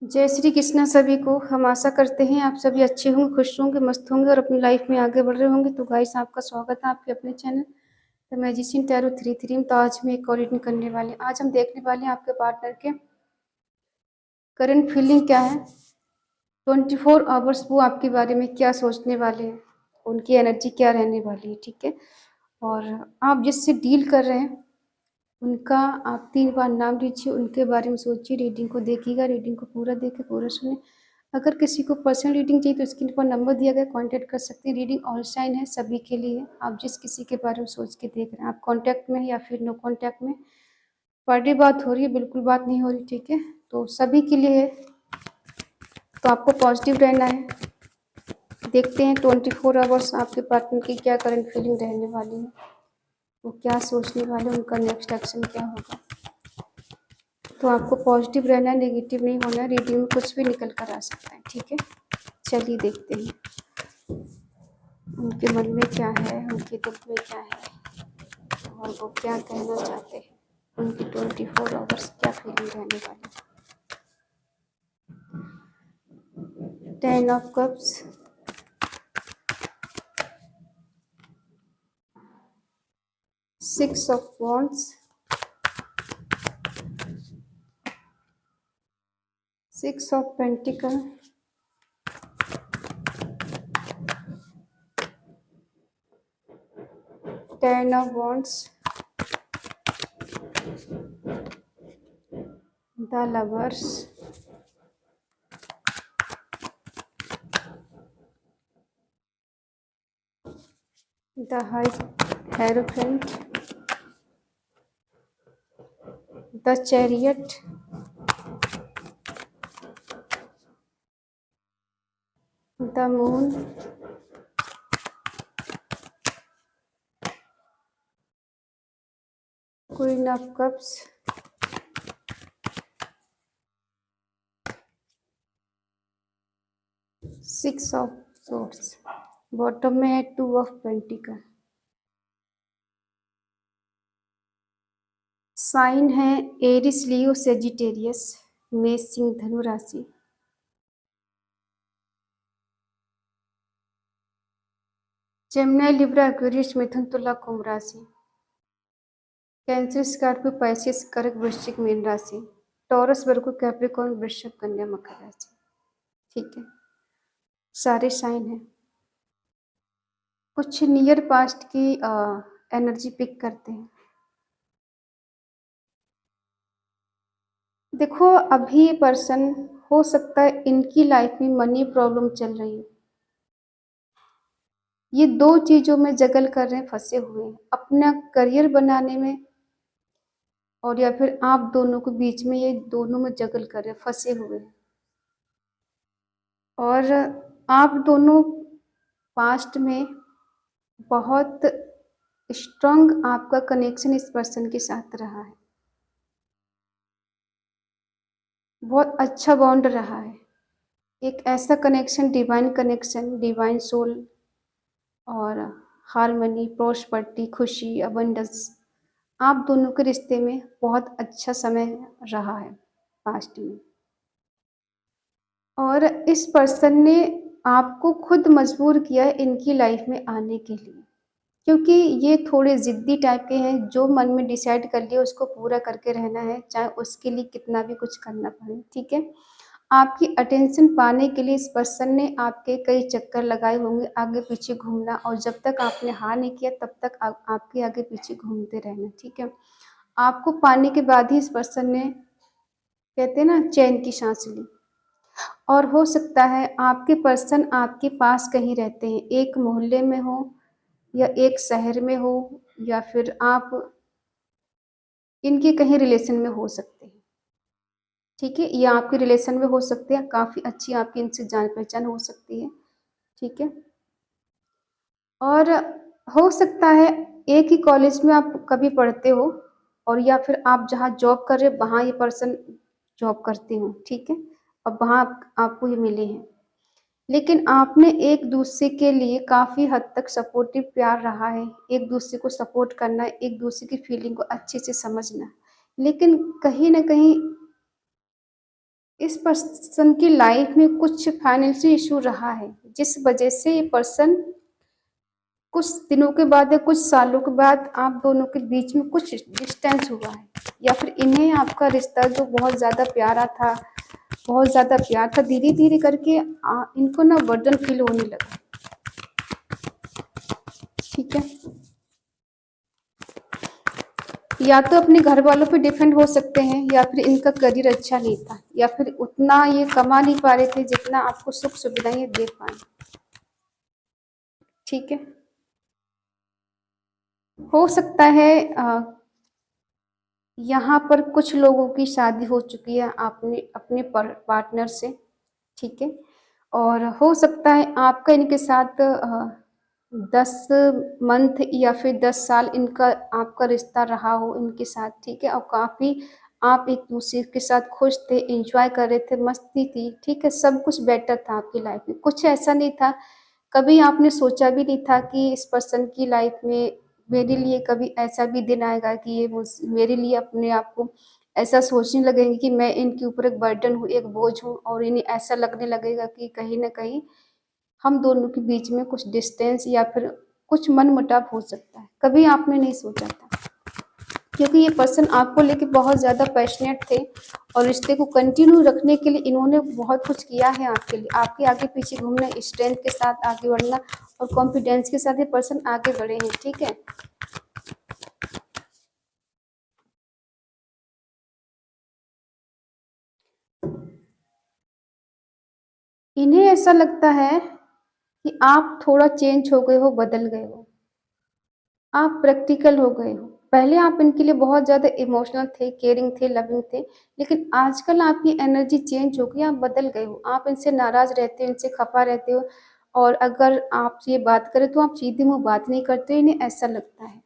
जय श्री कृष्णा सभी को। हम आशा करते हैं आप सभी अच्छे होंगे, खुश होंगे, मस्त होंगे और अपनी लाइफ में आगे बढ़ रहे होंगे। तो गाइस, आपका स्वागत है आपके अपने चैनल द मैजिशियन टैरो 33 में। तो आज हम एक और रीडिंग करने वाले हैं। आज हम देखने वाले हैं आपके पार्टनर के करंट फीलिंग क्या है, 24 आवर्स वो आपके बारे में क्या सोचने वाले हैं, उनकी एनर्जी क्या रहने वाली है। ठीक है, और आप जिससे डील कर रहे हैं उनका आप 3 बार नाम लीजिए, उनके बारे में सोचिए, रीडिंग को देखिएगा, रीडिंग को पूरा देखें, पूरा सुने। अगर किसी को पर्सनल रीडिंग चाहिए तो स्क्रीन पर नंबर दिया गया, कांटेक्ट कर सकते हैं। रीडिंग ऑल साइन है, सभी के लिए। आप जिस किसी के बारे में सोच के देख रहे हैं, आप कांटेक्ट में या फिर नो कांटेक्ट में, पर डे बात हो रही है, बिल्कुल बात नहीं हो रही। ठीक है, तो सभी के लिए है, तो आपको पॉजिटिव रहना है। देखते हैं 24 आवर्स आपके पार्टनर की क्या करंट फीलिंग रहने वाली है, वो क्या सोचने वाले, उनका नेक्स्ट एक्शन क्या होगा। तो आपको पॉजिटिव रहना है, नेगेटिव नहीं होना है। रीडिंग में कुछ भी निकल कर आ सकता है। ठीक है, चलिए देखते हैं उनके मन में क्या है, उनके दिल में क्या है और वो क्या कहना चाहते हैं। उनकी 24 आवर्स क्या फीलिंग रहने वाली है। 10 of cups, 6 of wands, 6 of pentacle, 10 of wands, the lovers, the hierophant, the chariot, the moon, queen of cups, six of swords. Bottom में है 2 ऑफ पेंटिकल। साइन है एरिस, लियो, सेजिटेरियस, मेष, सिंह, धनु राशि। जेमिनी, लिब्रा, एक्वेरियस, मिथुन, तुला, कुंभ राशि। Cancer, Scorpio, Pisces, कर्क, वृश्चिक, मीन राशि। टॉरस, वर्गो, कैप्रिकॉर्न, वृषभ, कन्या, मकर राशि। ठीक है, सारे साइन हैं। कुछ नियर पास्ट की एनर्जी पिक करते हैं। देखो, अभी ये पर्सन, हो सकता है इनकी लाइफ में मनी प्रॉब्लम चल रही है। ये 2 चीजों में जगल कर रहे हैं, फंसे हुए हैं, अपना करियर बनाने में, और या फिर आप दोनों के बीच में ये दोनों में जगल कर रहे हैं, फंसे हुए हैं। और आप दोनों पास्ट में बहुत स्ट्रांग आपका कनेक्शन इस पर्सन के साथ रहा है, बहुत अच्छा बॉन्ड रहा है। एक ऐसा connection, divine connection, divine soul और हार्मनी, प्रॉस्पर्टी, खुशी, अबंडेंस, आप दोनों के रिश्ते में बहुत अच्छा समय रहा है पास्ट में। और इस पर्सन ने आपको खुद मजबूर किया है इनकी लाइफ में आने के लिए, क्योंकि ये थोड़े ज़िद्दी टाइप के हैं। जो मन में डिसाइड कर लिया उसको पूरा करके रहना है, चाहे उसके लिए कितना भी कुछ करना पड़े। ठीक है, आपकी अटेंशन पाने के लिए इस पर्सन ने आपके कई चक्कर लगाए होंगे, आगे पीछे घूमना, और जब तक आपने हाँ नहीं किया तब तक आपके आगे पीछे घूमते रहना। ठीक है, आपको पाने के बाद ही इस पर्सन ने, कहते हैं ना, चैन की सांस ली। और हो सकता है आपके पर्सन आपके पास कहीं रहते हैं, एक मोहल्ले में हो या एक शहर में हो, या फिर आप इनके कहीं रिलेशन में हो सकते हैं। ठीक है, या आपके रिलेशन में हो सकते हैं, काफ़ी अच्छी आपकी इनसे जान पहचान हो सकती है। ठीक है, और हो सकता है एक ही कॉलेज में आप कभी पढ़ते हो, और या फिर आप जहाँ जॉब कर रहे हो वहाँ ये पर्सन जॉब करते हो। ठीक है, और वहाँ आपको ये मिले हैं, लेकिन आपने एक दूसरे के लिए काफ़ी हद तक सपोर्टिव प्यार रहा है, एक दूसरे को सपोर्ट करना, एक दूसरे की फीलिंग को अच्छे से समझना। लेकिन कहीं न कहीं इस पर्सन की लाइफ में कुछ फाइनेंशियल इशू रहा है, जिस वजह से ये पर्सन कुछ दिनों के बाद या कुछ सालों के बाद आप दोनों के बीच में कुछ डिस्टेंस हुआ है, या फिर इन्हें आपका रिश्ता जो बहुत ज़्यादा प्यारा था, बहुत ज़्यादा प्यार था, धीरे धीरे करके इनको ना बर्डन फील होने लगा। ठीक है, या तो अपने घर वालों पे डिपेंड हो सकते हैं, या फिर इनका करियर अच्छा नहीं था, या फिर उतना ये कमा नहीं पा रहे थे जितना आपको सुख सुविधाएं दे पाए। ठीक है, हो सकता है यहाँ पर कुछ लोगों की शादी हो चुकी है आपने अपने पार्टनर से। ठीक है, और हो सकता है आपका इनके साथ 10 मंथ या फिर 10 साल इनका आपका रिश्ता रहा हो इनके साथ। ठीक है, और काफ़ी आप एक दूसरे के साथ खुश थे, एंजॉय कर रहे थे, मस्ती थी। ठीक है, सब कुछ बेटर था आपकी लाइफ में, कुछ ऐसा नहीं था, कभी आपने सोचा भी नहीं था कि इस पर्सन की लाइफ में मेरे लिए कभी ऐसा भी दिन आएगा कि ये मेरे लिए अपने आप को ऐसा सोचने लगेंगे कि मैं इनके ऊपर एक बर्डन हूँ, एक बोझ हूँ, और इन्हें ऐसा लगने लगेगा कि कहीं न कहीं हम दोनों के बीच में कुछ डिस्टेंस या फिर कुछ मनमुटाव हो सकता है। कभी आपने नहीं सोचा था, क्योंकि ये पर्सन आपको लेके बहुत ज़्यादा पैशनेट थे, और रिश्ते को कंटिन्यू रखने के लिए इन्होंने बहुत कुछ किया है आपके लिए, आपके आगे पीछे घूमना, स्ट्रेंथ के साथ आगे बढ़ना और कॉन्फिडेंस के साथ ये पर्सन आगे बढ़े हैं। ठीक है, इन्हें ऐसा लगता है कि आप थोड़ा चेंज हो गए हो, बदल गए हो, आप प्रैक्टिकल हो गए हो। पहले आप इनके लिए बहुत ज़्यादा इमोशनल थे, केयरिंग थे, लविंग थे, लेकिन आजकल आपकी एनर्जी चेंज हो गई, आप बदल गए हो। आप इनसे नाराज़ रहते हो, इनसे खफ़ा रहते हो, और अगर आपसे ये बात करें तो आप सीधे मुँह बात नहीं करते हो, इन्हें ऐसा लगता है।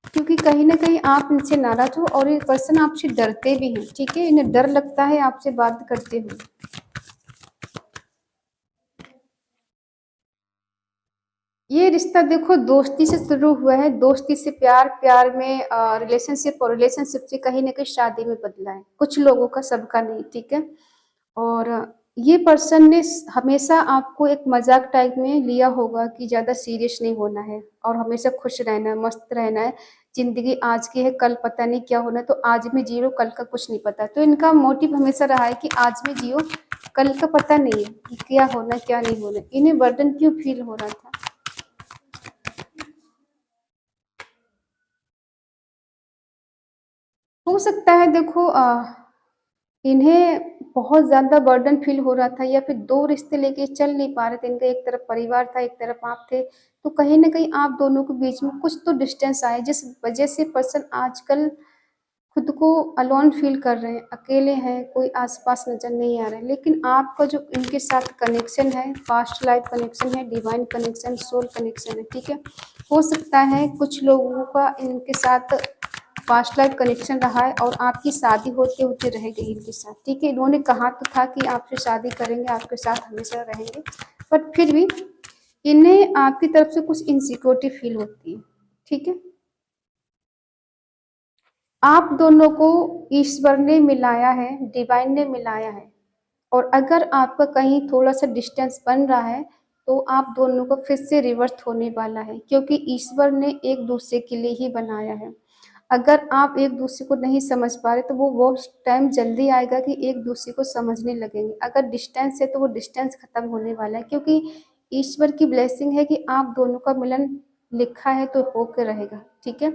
क्योंकि कहीं न कहीं आप इनसे नाराज़ हो और ये पर्सन आपसे डरते भी हैं, ठीक है? इन्हें डर लगता है आपसे बात करते हुए। ये रिश्ता देखो दोस्ती से शुरू हुआ है, दोस्ती से प्यार, प्यार में रिलेशनशिप, और रिलेशनशिप से कहीं न कहीं शादी में बदला है। कुछ लोगों का, सबका नहीं, ठीक है? और ये पर्सन ने हमेशा आपको एक मज़ाक टाइप में लिया होगा कि ज़्यादा सीरियस नहीं होना है और हमेशा खुश रहना है, मस्त रहना है। ज़िंदगी आज की है, कल पता नहीं क्या होना है, तो आज में जियो, कल का कुछ नहीं पता। तो इनका मोटिव हमेशा रहा है कि आज में जियो, कल का पता नहीं है कि क्या होना है, क्या नहीं होना है। इन्हें बर्डन क्यों फ़ील हो रहा था? हो सकता है देखो इन्हें बहुत ज़्यादा बर्डन फ़ील हो रहा था, या फिर 2 रिश्ते लेके चल नहीं पा रहे थे। इनका एक तरफ परिवार था, एक तरफ आप थे। तो कहीं न कहीं आप दोनों के बीच में कुछ तो डिस्टेंस आए, जिस वज़ह से पर्सन आजकल खुद को अलोन फ़ील कर रहे हैं, अकेले हैं, कोई आस-पास नज़र नहीं आ रहा है। लेकिन आपका जो इनके साथ कनेक्शन है, पास्ट लाइफ़ कनेक्शन है, डिवाइन कनेक्शन, सोल कनेक्शन है, ठीक है? हो सकता है कुछ लोगों का इनके साथ पास्ट लाइफ कनेक्शन रहा है और आपकी शादी होते-होते रह गई इनके साथ, ठीक है? इन्होंने कहा तो था कि आपसे शादी करेंगे, आपके साथ हमेशा रहेंगे, बट फिर भी इन्हें आपकी तरफ से कुछ इनसिक्योरिटी फ़ील होती है, ठीक है? आप दोनों को ईश्वर ने मिलाया है, डिवाइन ने मिलाया है, और अगर आपका कहीं थोड़ा-सा डिस्टेंस बन रहा है, तो आप दोनों को फिर से रिवर्स होने वाला है, क्योंकि ईश्वर ने एक-दूसरे के लिए ही बनाया है। अगर आप एक-दूसरे को नहीं समझ पा रहे, तो वो टाइम जल्दी आएगा कि एक-दूसरे को समझने लगेंगे। अगर डिस्टेंस है, तो वो डिस्टेंस खत्म होने वाला है, क्योंकि ईश्वर की ब्लेसिंग है कि आप दोनों का मिलन लिखा है तो होकर रहेगा, ठीक है?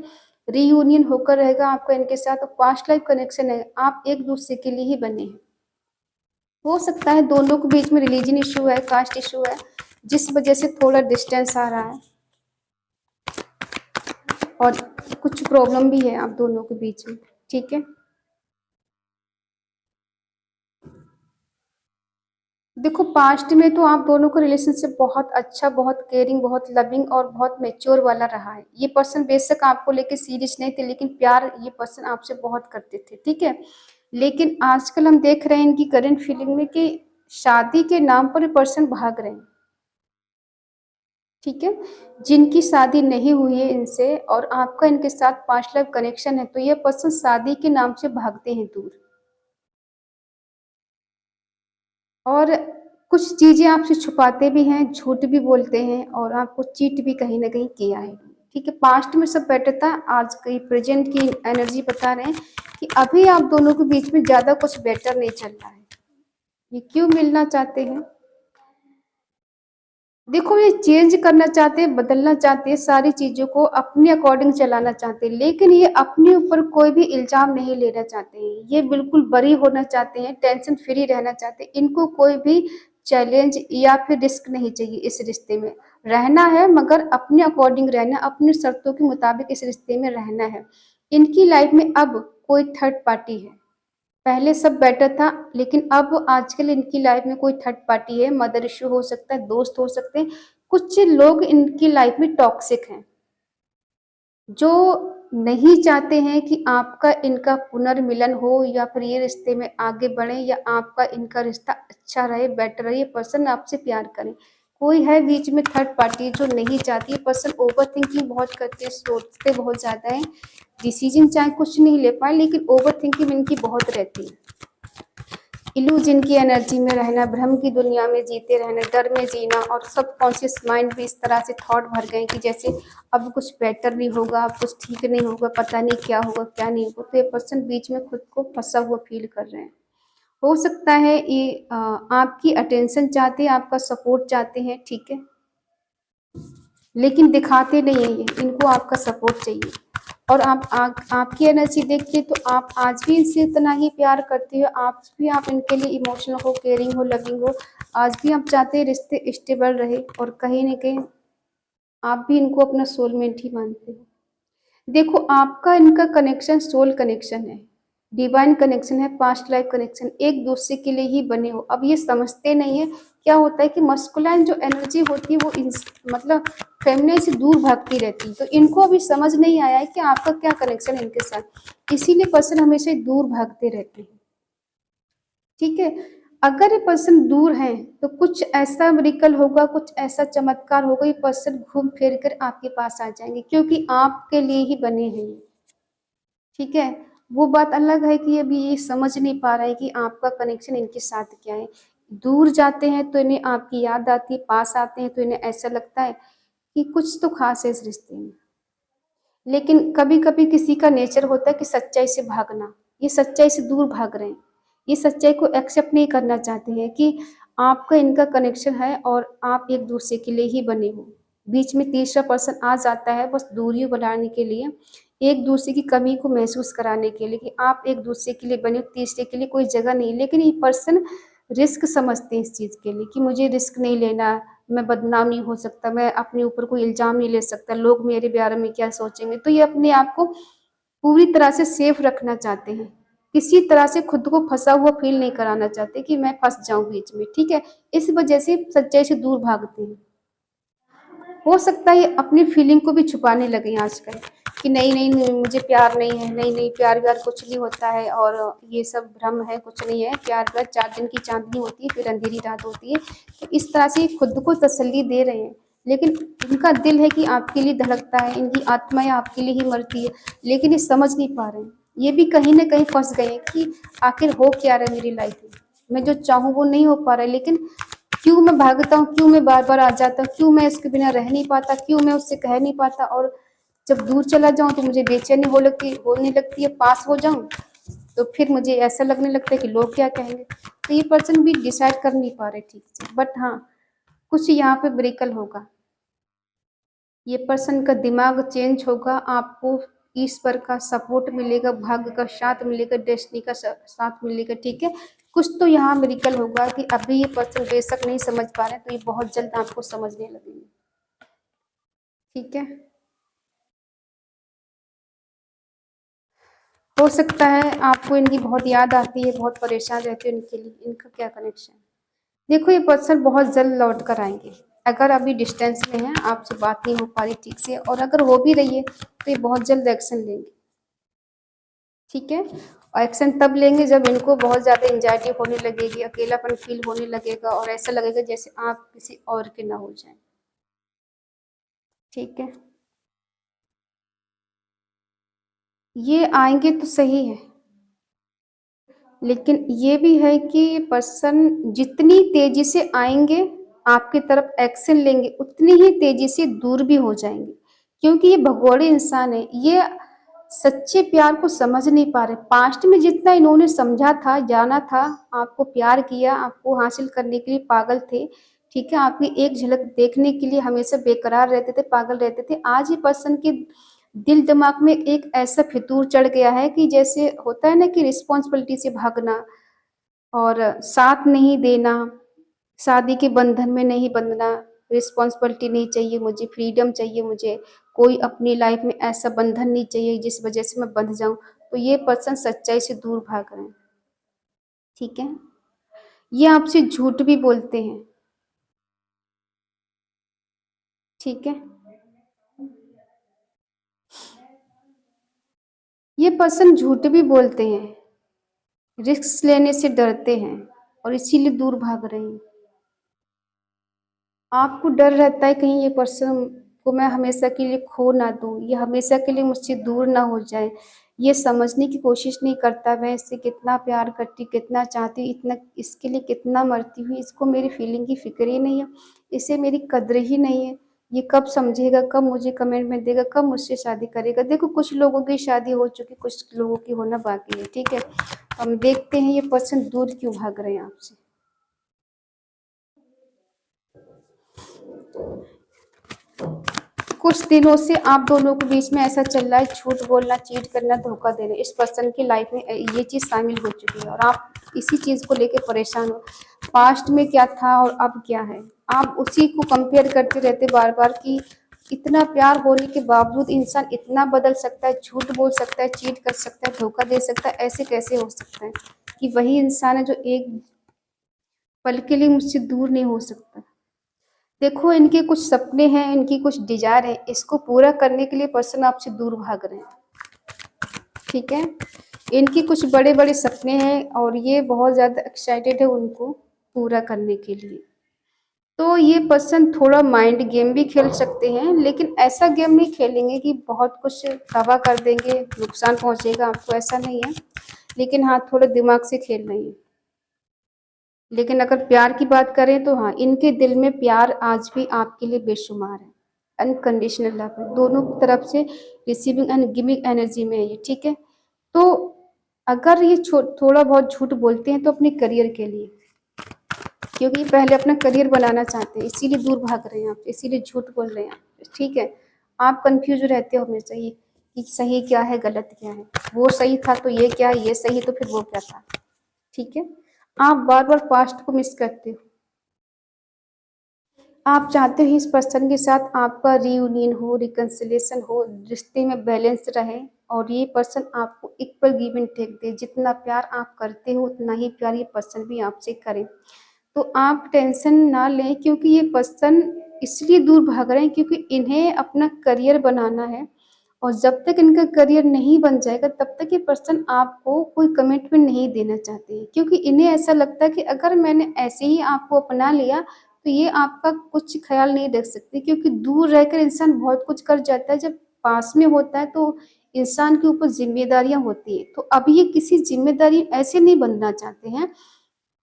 रियूनियन होकर रहेगा आपका इनके साथ, और पास्ट लाइफ कनेक्शन है, आप एक-दूसरे के लिए ही बने हैं। हो सकता है दोनों के बीच में रिलीजन इश्यू है, कास्ट इश्यू है, जिस वजह से थोड़ा डिस्टेंस आ रहा है, और कुछ प्रॉब्लम भी है आप दोनों के बीच में, ठीक है? देखो पास्ट में तो आप दोनों का रिलेशनशिप बहुत अच्छा, बहुत केयरिंग, बहुत लविंग और बहुत मैच्योर वाला रहा है। ये पर्सन बेशक आपको लेके सीरियस नहीं थे, लेकिन प्यार ये पर्सन आपसे बहुत करते थे, ठीक है? लेकिन आजकल हम देख रहे हैं इनकी करंट फीलिंग में कि शादी के नाम पर ये पर्सन भाग रहे हैं, ठीक है? जिनकी शादी नहीं हुई है इनसे और आपका इनके साथ पास्ट लाइफ कनेक्शन है, तो ये पर्सन शादी के नाम से भागते हैं दूर। और कुछ चीज़ें आपसे छुपाते भी हैं, झूठ भी बोलते हैं और आपको चीट भी कहीं न कहीं किया है। ठीक है, पास्ट में सब बेटर था, आज की प्रेज़ेंट की एनर्जी बता रहे हैं कि अभी आप दोनों के बीच में ज़्यादा कुछ बेटर नहीं चल रहा है। ये क्यों मिलना चाहते हैं? देखो, ये चेंज करना चाहते हैं, बदलना चाहते हैं, सारी चीज़ों को अपने अकॉर्डिंग चलाना चाहते हैं, लेकिन ये अपने ऊपर कोई भी इल्ज़ाम नहीं लेना चाहते हैं। ये बिल्कुल बरी होना चाहते हैं, टेंशन फ्री रहना चाहते हैं। इनको कोई भी चैलेंज या फिर रिस्क नहीं चाहिए इस रिश्ते में। रहना है मगर अपने अकॉर्डिंग रहना, अपनी शर्तों के मुताबिक इस रिश्ते में रहना है। इनकी लाइफ़ में अब कोई थर्ड पार्टी है। पहले सब बेटर था, लेकिन अब आजकल इनकी लाइफ में कोई थर्ड पार्टी है, मदर इश्यू हो सकता है, दोस्त हो सकते हैं, कुछ लोग इनकी लाइफ में टॉक्सिक हैं, जो नहीं चाहते हैं कि आपका इनका पुनर्मिलन हो या फिर ये रिश्ते में आगे बढ़े या आपका इनका रिश्ता अच्छा रहे, बेटर रहे, ये पर्सन आपसे प्यार करे। कोई है बीच में थर्ड पार्टी जो नहीं चाहती, ये पर्सन ओवरथिंकिंग बहुत करते हैं, सोचते बहुत ज़्यादा हैं, डिसीजन चाहे कुछ नहीं ले पाएँ लेकिन ओवरथिंकिंग इनकी बहुत रहती है। इल्यूजन की एनर्जी में रहना, भ्रम की दुनिया में जीते रहना, डर में जीना और सबकॉन्शियस माइंड भी इस तरह से थॉट भर गए कि जैसे अब कुछ बेटर नहीं होगा, अब कुछ ठीक नहीं होगा, पता नहीं क्या होगा, क्या नहीं होगा। तो ये पर्सन बीच में खुद को फँसा हुआ फ़ील कर रहे हैं। हो सकता है ये आपकी अटेंशन चाहते हैं, आपका सपोर्ट चाहते हैं, ठीक है? लेकिन दिखाते नहीं हैं ये, इनको आपका सपोर्ट चाहिए। और आपकी एनर्जी देख के तो आप आज भी इनसे इतना ही प्यार करते हो, आज भी आप इनके लिए इमोशनल हो, केयरिंग हो, लविंग हो, आज भी आप चाहते हैं रिश्ते स्टेबल रहे और कहीं न कहीं आप भी इनको अपना सोलमेट ही मानते हो। देखो, आपका इनका कनेक्शन सोल कनेक्शन है, डिवाइन कनेक्शन है, पास्ट लाइफ कनेक्शन, एक दूसरे के लिए ही बने हो। अब ये समझते नहीं है, क्या होता है कि मस्कुलाइन जो एनर्जी होती है वो मतलब फेमिनिन से दूर भागती रहती है, तो इनको अभी समझ नहीं आया है कि आपका क्या कनेक्शन है इनके साथ, इसीलिए पर्सन हमेशा दूर भागते रहते हैं। ठीक है, अगर ये पर्सन दूर हैं तो कुछ ऐसा मिरेकल होगा, कुछ ऐसा चमत्कार होगा, ये पर्सन घूम फिर कर आपके पास आ जाएंगे क्योंकि आपके लिए ही बने हैं ये। ठीक है, वो बात अलग है कि अभी ये समझ नहीं पा रहा है कि आपका कनेक्शन इनके साथ क्या है। दूर जाते हैं तो इन्हें आपकी याद आती है, पास आते हैं तो इन्हें ऐसा लगता है कि कुछ तो खास है इस रिश्ते में। लेकिन कभी-कभी किसी का नेचर होता है कि सच्चाई से भागना, ये सच्चाई से दूर भाग रहे हैं। ये सच्चाई को एक्सेप्ट नहीं करना चाहते हैं कि आपका इनका कनेक्शन है और आप एक-दूसरे के लिए ही बने हो। बीच में तीसरा पर्सन आ जाता है बस दूरी बनाने के लिए, एक-दूसरे की कमी को महसूस कराने के लिए कि आप एक-दूसरे के लिए बने हो, तीसरे के लिए कोई जगह नहीं है। लेकिन ये पर्सन रिस्क समझते हैं इस चीज़ के लिए कि मुझे रिस्क नहीं लेना, मैं बदनाम नहीं हो सकता, मैं अपने ऊपर कोई इल्ज़ाम नहीं ले सकता, लोग मेरे बारे में क्या सोचेंगे? तो ये अपने आप को पूरी तरह से सेफ रखना चाहते हैं। किसी तरह से खुद को फँसा हुआ फ़ील नहीं कराना चाहते कि मैं फँस जाऊँ बीच में, ठीक है? इस वजह से सच्चाई से दूर भागते हैं। हो सकता है ये अपनी फीलिंग को भी छुपाने लगे हैं आजकल कि नहीं, नहीं, नहीं मुझे प्यार नहीं है, नहीं, नहीं प्यार-व्यार कुछ नहीं होता है और ये सब भ्रम है, कुछ नहीं है, प्यार-व्यार 4 दिन की चाँदनी होती है, फिर अंधेरी रात होती है। तो इस तरह से खुद को तसल्ली दे रहे हैं, लेकिन इनका दिल है कि आपके लिए धड़कता है, इनकी आत्माएँ आपके लिए ही मरती है, लेकिन ये समझ नहीं पा रहे हैं। ये भी कहीं न कहीं फँस गए हैं कि आखिर हो क्या रहा है मेरी लाइफ़ में? मैं जो चाहूँ वो नहीं हो पा रहा है, लेकिन क्यों मैं भागता हूँ, क्यों मैं बार-बार आ जाता हूँ, क्यों मैं इसके बिना रह नहीं पाता, क्यों मैं उससे कह नहीं पाता और जब दूर चला जाऊँ तो मुझे बेचैनी होने लगती है, पास हो जाऊँ तो फिर मुझे ऐसा लगने लगता है कि लोग क्या कहेंगे? तो ये पर्सन भी डिसाइड कर नहीं पा रहे ठीक से। बट हाँ, कुछ यहाँ पे मिरेकल होगा। ये पर्सन का दिमाग चेंज होगा, आपको ईश्वर का सपोर्ट मिलेगा, भाग्य का साथ मिलेगा, डेस्टिनी का साथ मिलेगा, ठीक है? कुछ तो यहाँ मिरेकल होगा कि अभी ये पर्सन बेशक नहीं समझ पा रहे हैं, तो ये बहुत जल्द आपको समझने लगेंगे, ठीक है? हो सकता है आपको इनकी बहुत याद आती है, बहुत परेशान रहते हो इनके लिए, इनका क्या कनेक्शन है? देखो, ये पर्सन बहुत जल्द लौट कर आएँगे। अगर अभी डिस्टेंस में हैं, आपसे बात नहीं हो पा रही ठीक से और अगर हो भी रही है, तो ये बहुत जल्द एक्शन लेंगे। ठीक है? और एक्शन तब लेंगे जब इनको बहुत ज़्यादा एंग्ज़ायटी होने लगेगी, अकेलापन फ़ील होने लगेगा और ऐसा लगेगा जैसे आप किसी और के ना हो जाएँ। ठीक है? ये आएँगे तो सही है, लेकिन ये भी है कि पर्सन जितनी तेज़ी से आएँगे, आपकी तरफ एक्शन लेंगे, उतनी ही तेज़ी से दूर भी हो जाएँगे। क्योंकि ये भगोड़े इंसान हैं, ये सच्चे प्यार को समझ नहीं पा रहे। पास्ट में जितना इन्होंने समझा था, जाना था, आपको प्यार किया, आपको हासिल करने के लिए पागल थे, ठीक है? आपकी एक झलक देखने के लिए हमेशा बेकरार रहते थे, पागल रहते थे। आज ये पर्सन के दिल-दिमाग में एक ऐसा फितूर चढ़ गया है कि जैसे होता है ना कि रिस्पॉन्सिबिलिटी से भागना और साथ नहीं देना, शादी के बंधन में नहीं बंधना, रिस्पॉन्सिबिलिटी नहीं चाहिए मुझे, फ्रीडम चाहिए मुझे, कोई अपनी लाइफ में ऐसा बंधन नहीं चाहिए जिस वजह से मैं बंध जाऊँ। तो ये पर्सन सच्चाई से दूर भाग रहे हैं, ठीक है? ये आपसे झूठ भी बोलते हैं, ठीक है? ये पर्सन झूठ भी बोलते हैं, रिस्क लेने से डरते हैं और इसीलिए दूर भाग रहे हैं। आपको डर रहता है कहीं ये पर्सन को मैं हमेशा के लिए खो ना दूँ, ये हमेशा के लिए मुझसे दूर ना हो जाए। ये समझने की कोशिश नहीं करता मैं इससे कितना प्यार करती, कितना चाहती हूँ, इतना इसके लिए कितना मरती हूँ, इसको मेरी फीलिंग की फ़िक्र ही नहीं है, इसे मेरी कद्र ही नहीं है। ये कब समझेगा, कब मुझे कमिटमेंट देगा, कब मुझसे शादी करेगा। देखो कुछ लोगों की शादी हो चुकी, कुछ लोगों की होना बाकी है, ठीक है? हम देखते हैं ये पर्सन दूर क्यों भाग रहे हैं आपसे। कुछ दिनों से आप दोनों के बीच में ऐसा चल रहा है, झूठ बोलना, चीट करना, धोखा देना। इस पर्सन की लाइफ में ये चीज़ शामिल हो चुकी है और आप इसी चीज़ को लेके परेशान हो। पास्ट में क्या था और अब क्या है? आप उसी को कंपेयर करते रहते बार-बार कि इतना प्यार होने के बावजूद इंसान इतना बदल सकता है, झूठ बोल सकता है, चीट कर सकता है, धोखा दे सकता है, ऐसे कैसे हो सकता है? कि वही इंसान है जो एक पल के लिए मुझसे दूर नहीं हो सकता। देखो इनके कुछ सपने हैं, इनकी कुछ डिज़ायर है, इसको पूरा करने के लिए पर्सन आपसे दूर भाग रहे हैं, ठीक है? इनके कुछ बड़े-बड़े सपने हैं और ये बहुत ज़्यादा एक्साइटेड है उनको पूरा करने के लिए। तो ये पर्सन थोड़ा माइंड गेम भी खेल सकते हैं, लेकिन ऐसा गेम नहीं खेलेंगे कि बहुत कुछ तबाह कर देंगे, नुकसान पहुँचेगा आपको, ऐसा नहीं है। लेकिन हाँ, थोड़ा दिमाग से खेल रही हैं। लेकिन अगर प्यार की बात करें तो हाँ, इनके दिल में प्यार आज भी आपके लिए बेशुमार है। अनकंडीशनल लव है, दोनों तरफ से रिसीविंग एंड गिविंग एनर्जी में है ये, ठीक है? तो अगर ये थोड़ा बहुत झूठ बोलते हैं तो अपने करियर के लिए, क्योंकि ये पहले अपना करियर बनाना चाहते हैं, इसीलिए दूर भाग रहे हैं आप, इसीलिए झूठ बोल रहे हैं आप, ठीक है? आप कन्फ्यूज़ रहते हो हमेशा ही कि सही क्या है, गलत क्या है? वो सही था तो ये क्या है, ये सही तो फिर वो क्या था, ठीक है? आप बार-बार पास्ट को मिस करते हो। आप चाहते हो इस पर्सन के साथ आपका रियूनियन हो, रिकन्सिलिएशन हो, रिश्ते में बैलेंस रहे और ये पर्सन आपको इक्वल गिव एंड टेक दे। जितना प्यार आप करते हो, उतना ही प्यार ये पर्सन भी आपसे करे। तो आप टेंशन ना लें क्योंकि ये पर्सन इसलिए दूर भाग रहे हैं क्योंकि इन्हें अपना करियर बनाना है और जब तक इनका करियर नहीं बन जाएगा तब तक ये पर्सन आपको कोई कमिटमेंट नहीं देना चाहते हैं क्योंकि इन्हें ऐसा लगता है कि अगर मैंने ऐसे ही आपको अपना लिया तो ये आपका कुछ ख्याल नहीं रख सकते क्योंकि दूर रहकर इंसान बहुत कुछ कर जाता है जब पास में होता है तो इंसान के ऊपर जिम्मेदारियां होती हैं तो अब ये किसी जिम्मेदारी ऐसे नहीं बनना चाहते हैं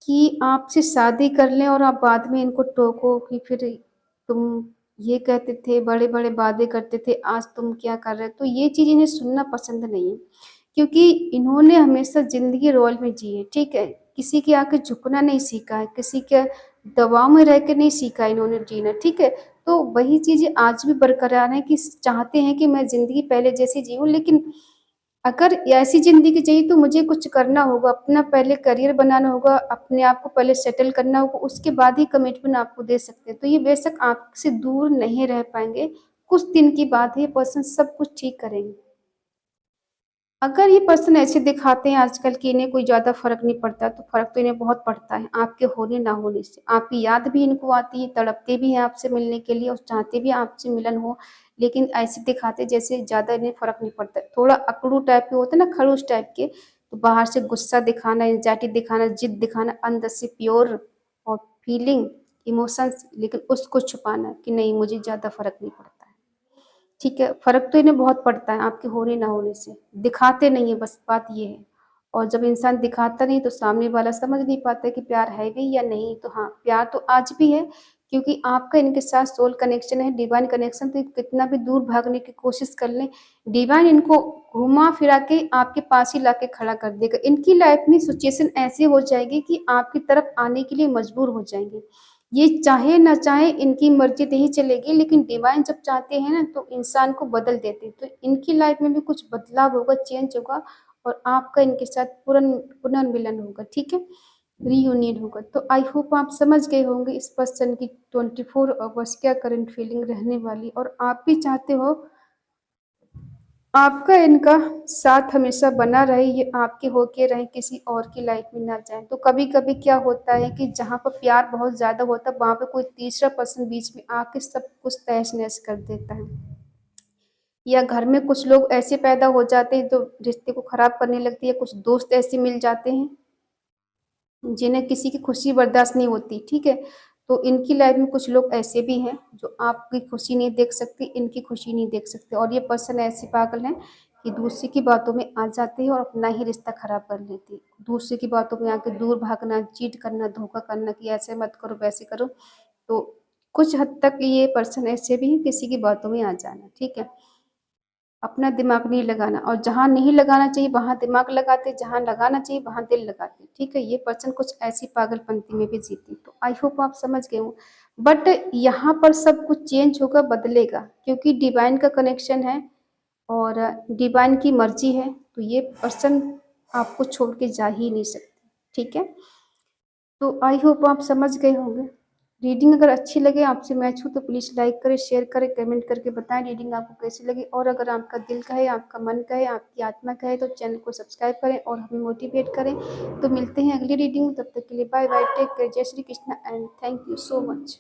कि आपसे शादी कर लें और आप बाद में इनको टोको कि फिर तुम ये कहते थे, बड़े-बड़े वादे करते थे, आज तुम क्या कर रहे हो? तो ये चीज़ इन्हें सुनना पसंद नहीं है, क्योंकि इन्होंने हमेशा ज़िंदगी रॉयल में जी है, ठीक है? किसी के आगे झुकना नहीं सीखा है, किसी के दबाव में रह के नहीं सीखा है इन्होंने जीना, ठीक है? तो वही चीज़ें आज भी बरकरार हैं कि चाहते हैं कि मैं ज़िंदगी पहले जैसी जीऊँ लेकिन अगर ऐसी ज़िंदगी चाहिए तो मुझे कुछ करना होगा, अपना पहले करियर बनाना होगा, अपने आप को पहले सेटल करना होगा, उसके बाद ही कमिटमेंट आपको दे सकते हैं। तो ये बेशक आपसे दूर नहीं रह पाएँगे, कुछ दिन की बात है, ये पर्सन सब कुछ ठीक करेंगे। अगर ये पर्सन ऐसे दिखाते हैं आजकल कि इन्हें कोई ज़्यादा फ़र्क नहीं पड़ता, तो फ़र्क तो इन्हें बहुत पड़ता है, आपके होने ना होने से। आपकी याद भी इनको आती है, तड़पते भी हैं आपसे मिलने के लिए और चाहते भी आपसे मिलन हो, लेकिन ऐसे दिखाते जैसे ज़्यादा इन्हें फ़र्क नहीं पड़ता। थोड़ा अकड़ू टाइप के होते हैं ना, खड़ूस टाइप के, तो बाहर से गुस्सा दिखाना, एंग्ज़ायटी दिखाना, ज़िद दिखाना, अंदर से प्योर और फीलिंग, इमोशंस लेकिन उसको छुपाना कि नहीं मुझे ज़्यादा फ़र्क नहीं पड़ता है। ठीक है, फ़र्क तो इन्हें बहुत पड़ता है आपके होने ना होने से, दिखाते नहीं हैं बस बात ये है। और जब इंसान दिखाता नहीं तो सामने वाला समझ नहीं पाता है कि प्यार है भी या नहीं। तो हाँ, प्यार तो आज भी है, क्योंकि आपका इनके साथ सोल कनेक्शन है, डिवाइन कनेक्शन। तो कितना भी दूर भागने की कोशिश कर लें, डिवाइन इनको घुमा फिरा के आपके पास ही लाके खड़ा कर देगा। इनकी लाइफ में सिचुएशन ऐसी हो जाएगी कि आपकी तरफ आने के लिए मजबूर हो जाएंगे। ये चाहे ना चाहे इनकी मर्जी नहीं चलेगी, लेकिन डिवाइन जब चाहते हैं ना तो इंसान को बदल देते हैं। तो इनकी लाइफ में भी कुछ बदलाव होगा, चेंज होगा, और आपका इनके साथ पुनर्मिलन होगा, ठीक है, रीयूनियन होगा। तो आई होप आप समझ गए होंगे इस पर्सन की 24 आवर्स क्या करंट फीलिंग रहने वाली। और आप भी चाहते हो आपका इनका साथ हमेशा बना रहे, ये आपके होके रहे, किसी और की लाइफ में ना जाए। तो कभी कभी क्या होता है कि जहाँ पर प्यार बहुत ज्यादा होता है वहां पे कोई तीसरा पर्सन बीच में आके सब कुछ तहस नहस कर देता है, या घर में कुछ लोग ऐसे पैदा हो जाते हैं जो रिश्ते को खराब करने लगती है। कुछ दोस्त ऐसे मिल जाते हैं जिन्हें किसी की खुशी बर्दाश्त नहीं होती, ठीक है। तो इनकी लाइफ में कुछ लोग ऐसे भी हैं जो आपकी खुशी नहीं देख सकते, इनकी खुशी नहीं देख सकते। और ये पर्सन ऐसे पागल हैं कि दूसरे की बातों में आ जाते हैं और अपना ही रिश्ता खराब कर लेते हैं। दूसरे की बातों में आके दूर भागना, चीट करना, धोखा करना कि ऐसे मत करो, वैसे करो। तो कुछ हद तक ये पर्सन ऐसे भी हैं, किसी की बातों में आ जाना, ठीक है। अपना दिमाग नहीं लगाना, और जहाँ नहीं लगाना चाहिए वहाँ दिमाग लगाते, जहाँ लगाना चाहिए वहाँ दिल लगाते, ठीक है। ये पर्सन कुछ ऐसी पागलपंती में भी जीती। तो आई होप आप समझ गए हो। बट यहाँ पर सब कुछ चेंज होगा, बदलेगा, क्योंकि डिवाइन का कनेक्शन है और डिवाइन की मर्जी है। तो ये पर्सन आपको छोड़ के जा ही नहीं सकते, ठीक है। तो आई होप आप समझ गए होंगे। रीडिंग अगर अच्छी लगे, आपसे मैच हो, तो प्लीज़ लाइक करें, शेयर करें, कमेंट करके बताएं रीडिंग आपको कैसी लगी। और अगर आपका दिल कहे, आपका मन कहे, आपकी आत्मा कहे तो चैनल को सब्सक्राइब करें और हमें मोटिवेट करें। तो मिलते हैं अगली रीडिंग में, तब तक के लिए बाय बाय, टेक केयर, जय Shri Krishna and thank you so much.